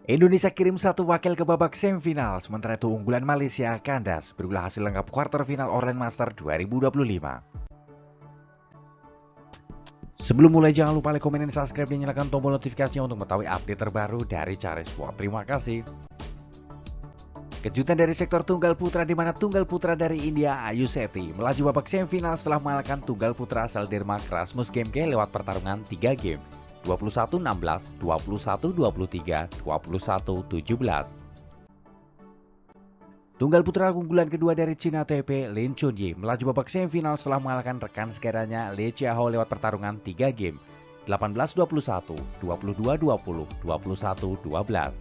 Indonesia kirim satu wakil ke babak semifinal, sementara itu unggulan Malaysia kandas berulah hasil lengkap kuarter final Orlen Master 2025. Sebelum mulai jangan lupa like, komen, dan subscribe dan nyalakan tombol notifikasinya untuk mengetahui update terbaru dari Cari Sport. Terima kasih. Kejutan dari sektor tunggal putra di mana tunggal putra dari India Ayu Sethi melaju babak semifinal setelah mengalahkan tunggal putra asal Denmark Rasmus Gemke lewat pertarungan 3 game. 21-16, 21-23, 21-17. Tunggal putra unggulan kedua dari Cina Taipei, Lin Chunyi, melaju babak semifinal setelah mengalahkan rekan segaranya Lee Chiao lewat pertarungan 3 game. 18-21, 22-20, 21-12.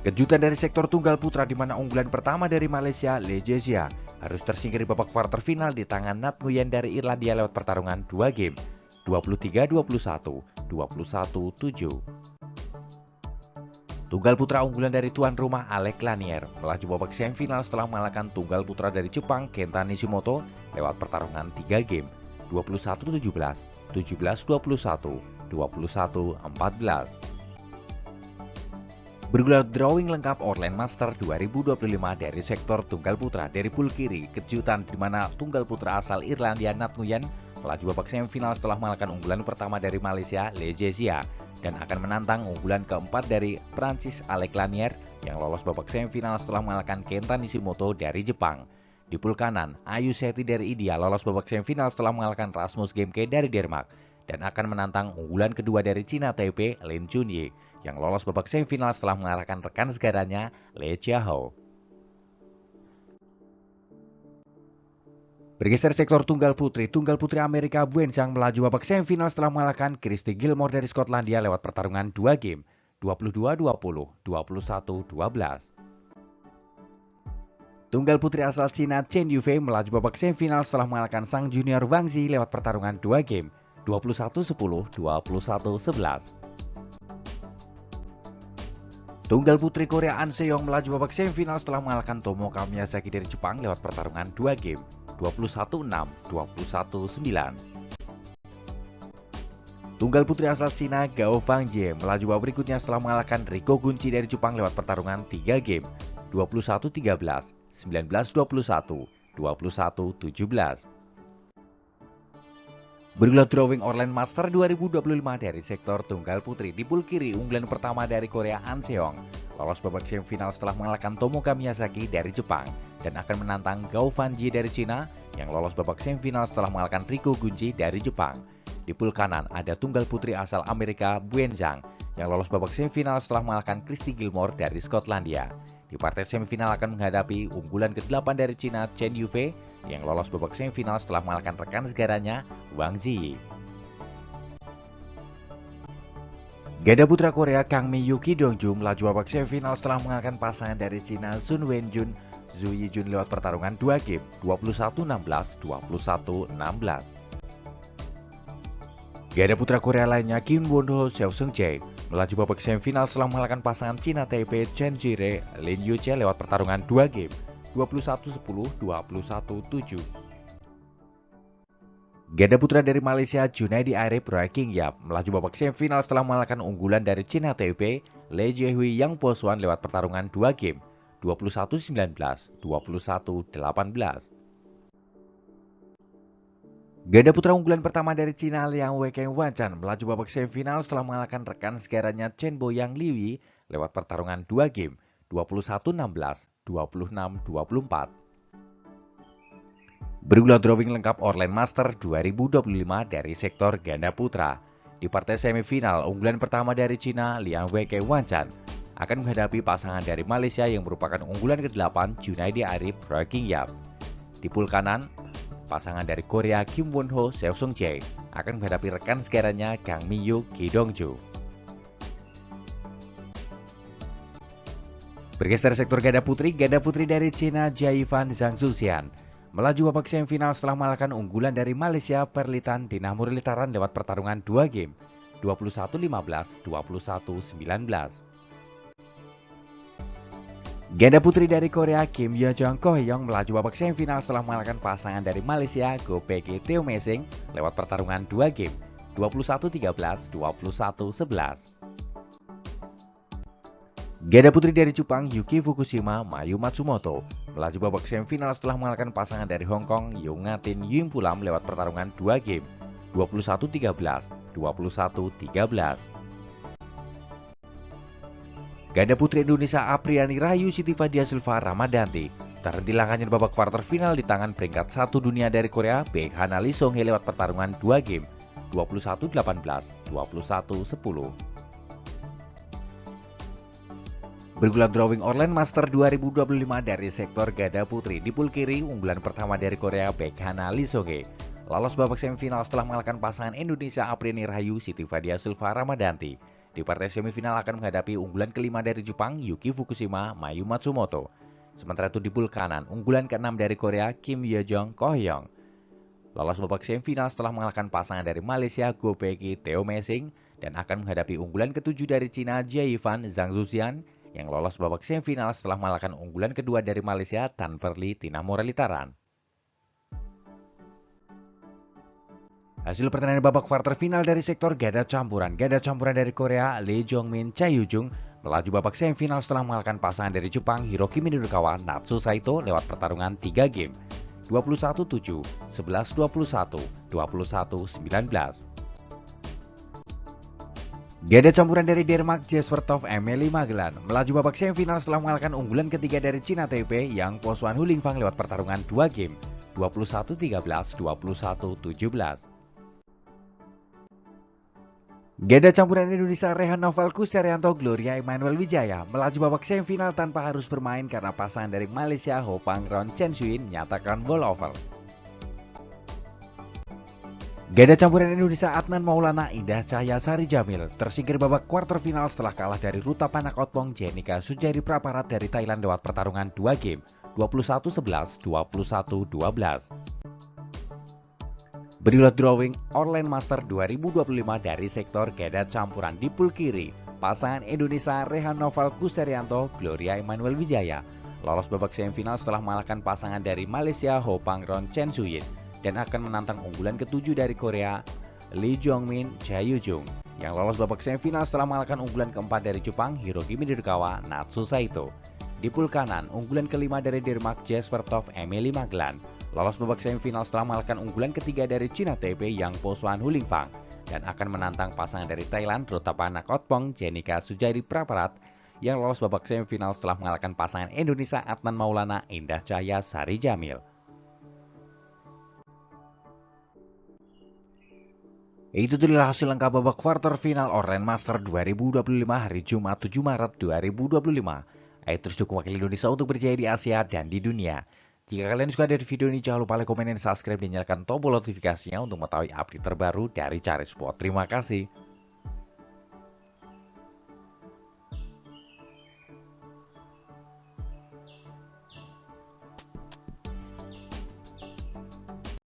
Kejutan dari sektor tunggal putra di mana unggulan pertama dari Malaysia, Lee Jezia, harus tersingkir di babak kuarter final di tangan Nat Nguyen dari Irlandia lewat pertarungan 2 game. 23-21, 21-7. Tunggal putra unggulan dari tuan rumah Alec Lanier melaju babak semifinal setelah mengalahkan tunggal putra dari Jepang Kenta Nishimoto lewat pertarungan 3 game. 21-17, 17-21, 21-14. Bergulat drawing lengkap Orlen Master 2025 dari sektor tunggal putra dari pool kiri. Kejutan di mana tunggal putra asal Irlandia Nat Nguyen melaju babak semifinal setelah mengalahkan unggulan pertama dari Malaysia Lee Jezia dan akan menantang unggulan keempat dari Prancis Alec Lanier yang lolos babak semifinal setelah mengalahkan Kenta Nishimoto dari Jepang. Di pool kanan, Ayu Sethi dari India lolos babak semifinal setelah mengalahkan Rasmus Gemke dari Denmark dan akan menantang unggulan kedua dari Cina Taipei Lin Chunyi yang lolos babak semifinal setelah mengalahkan rekan segaranya Lee Chiao. Bergeser sektor tunggal putri Amerika Buen Zhang melaju babak semifinal setelah mengalahkan Christy Gilmore dari Skotlandia lewat pertarungan 2 game, 22-20, 21-12. Tunggal putri asal Cina Chen Yufei melaju babak semifinal setelah mengalahkan sang junior Wang Zi lewat pertarungan 2 game, 21-10, 21-11. Tunggal putri Korea An Se-young melaju babak semifinal setelah mengalahkan Tomoka Miyazaki dari Jepang lewat pertarungan 2 game, 21-6, 21-9. Tunggal putri asal Cina Gao Fangjie melaju babak berikutnya setelah mengalahkan Riko Gunci dari Jepang lewat pertarungan 3 game, 21-13, 19-21, 21-17. Bergulat drawing Orlen Master 2025 dari sektor tunggal putri di pool kiri unggulan pertama dari Korea An Se-young lolos babak semifinal setelah mengalahkan Tomoka Miyazaki dari Jepang dan akan menantang Gao Fangjie dari Cina yang lolos babak semifinal setelah mengalahkan Riko Gunci dari Jepang. Di pool kanan ada tunggal putri asal Amerika Buen Zhang yang lolos babak semifinal setelah mengalahkan Christy Gilmore dari Skotlandia. Di partai semifinal akan menghadapi unggulan ke-8 dari Cina Chen Yufei yang lolos babak semifinal setelah mengalahkan rekan segaranya Wang Zi. Ganda putra Korea Kang Mi-yu Ki Dong-ju melaju babak semifinal setelah mengalahkan pasangan dari Cina Sun Wen-jun Zhu Yijun lewat pertarungan 2 game, 21-16, 21-16. Ganda putra Korea lainnya Kim Won-ho Seo Seung-jae melaju babak semifinal setelah mengalahkan pasangan Cina Taipei Chen Jire Lin Yuche lewat pertarungan 2 game, 21-10, 21-7. Ganda putra dari Malaysia Junaidi Arif Roy King Yap melaju babak semifinal setelah mengalahkan unggulan dari Cina Taipei Lee Jae-hui Yang Po-swan lewat pertarungan 2 game, 21-19, 21-18. Ganda putra unggulan pertama dari Cina Liang Weikeng Wanchan melaju babak semifinal setelah mengalahkan rekan segaranya Chen Boyang Liwi lewat pertarungan 2 game, 21-16, 26-24. Bergulat drawing lengkap Orlen Master 2025 dari sektor ganda putra. Di partai semifinal, unggulan pertama dari Cina Liang Weikeng Wanchan akan menghadapi pasangan dari Malaysia yang merupakan unggulan ke-8 Junaidi Arif Roy King Yap. Di pool kanan, pasangan dari Korea Kim Won-ho Seo Seung-jae akan menghadapi rekan segaranya Kang Mi-yu Ki Dong-ju. Bergeser sektor ganda putri dari Cina Jia Fan Zhang Zuxian melaju babak semifinal setelah mengalahkan unggulan dari Malaysia Perlitan Dina Murilitaran lewat pertarungan 2 game, 21-15, 21-19. Ganda putri dari Korea Kim Yo Jong Ko Hyung melaju babak semifinal setelah mengalahkan pasangan dari Malaysia Go Peki Theo Mesing lewat pertarungan 2 game, 21-13, 21-11. Ganda putri dari Jepang Yuki Fukushima Mayu Matsumoto melaju babak semifinal setelah mengalahkan pasangan dari Hong Kong Yongatin Yimpulam lewat pertarungan 2 game 21-13, 21-13. Ganda putri Indonesia Apriani Rahayu Siti Fadia Silva Ramadanti terhenti langkahnya di babak quarter final di tangan peringkat 1 dunia dari Korea Baek Hana Lee Song Hye lewat pertarungan 2 game 21-18, 21-10. Bergulat drawing online Master 2025 dari sektor ganda putri di pool kiri, unggulan pertama dari Korea Baek Hana Lee Song Hye lolos babak semifinal setelah mengalahkan pasangan Indonesia Apriani Rahayu Siti Fadia Silva Ramadanti. Di partai semifinal akan menghadapi unggulan kelima dari Jepang Yuki Fukushima Mayu Matsumoto. Sementara itu di pool kanan, unggulan keenam dari Korea Kim Ye-jong Ko Hyung lolos babak semifinal setelah mengalahkan pasangan dari Malaysia Go Peki Theo Mesing dan akan menghadapi unggulan ketujuh dari Cina Jia Yifan Zhang Zuxian yang lolos babak semifinal setelah mengalahkan unggulan kedua dari Malaysia Tan Perli Tina Moralitaran. Hasil pertandingan babak quarter final dari sektor ganda campuran dari Korea Lee Jongmin Cha Yujung melaju babak semifinal setelah mengalahkan pasangan dari Jepang Hiroki Minurukawa Natsu Saito lewat pertarungan 3 game 21-7, 11-21, 21-19. Ganda campuran dari Denmark Jespertov Emily Magellan melaju babak semifinal setelah mengalahkan unggulan ketiga dari Cina Taipei Yang Poswan Hulingfang lewat pertarungan 2 game 21-13, 21-17. Ganda campuran Indonesia Rehan Novel Kuserianto Gloria Emmanuel Wijaya melaju babak semifinal tanpa harus bermain karena pasangan dari Malaysia Ho Pangron Chen Shuin nyatakan walkover. Ganda campuran Indonesia Adnan Maulana Indah Cahya Sari Jamil tersingkir babak quarter final setelah kalah dari Ruta Panakotpong Jenika Sujari Praparat dari Thailand lewat pertarungan 2 game 21-11, 21-12. Bergulat drawing online Master 2025 dari sektor ganda campuran di pool kiri, pasangan Indonesia Rehan Novel Kuserianto Gloria Emmanuel Wijaya lolos babak semifinal setelah mengalahkan pasangan dari Malaysia Ho Pangron Chen Shuin dan akan menantang unggulan ketujuh dari Korea Lee Jongmin Cha Yujung yang lolos babak semifinal setelah mengalahkan unggulan keempat dari Jepang Hiroki Minurukawa Natsu Saito. Di pool kanan, unggulan kelima dari Denmark Jespertov Emily Magellan lolos babak semifinal setelah mengalahkan unggulan ketiga dari Cina Taipei Yang Poswan Hulingfang dan akan menantang pasangan dari Thailand Rotapana Kotpong Jenika Sujari Praparat yang lolos babak semifinal setelah mengalahkan pasangan Indonesia Adnan Maulana Indah Cahya Sari Jamil. Itu adalah hasil lengkap babak quarter final Orlen Master 2025 hari Jumat 7 Maret 2025. Ayo terus dukung wakil Indonesia untuk berjaya di Asia dan di dunia. Jika kalian suka dari video ini, jangan lupa like, komen, dan subscribe, dan nyalakan tombol notifikasinya untuk mengetahui update terbaru dari Cari Sport. Terima kasih.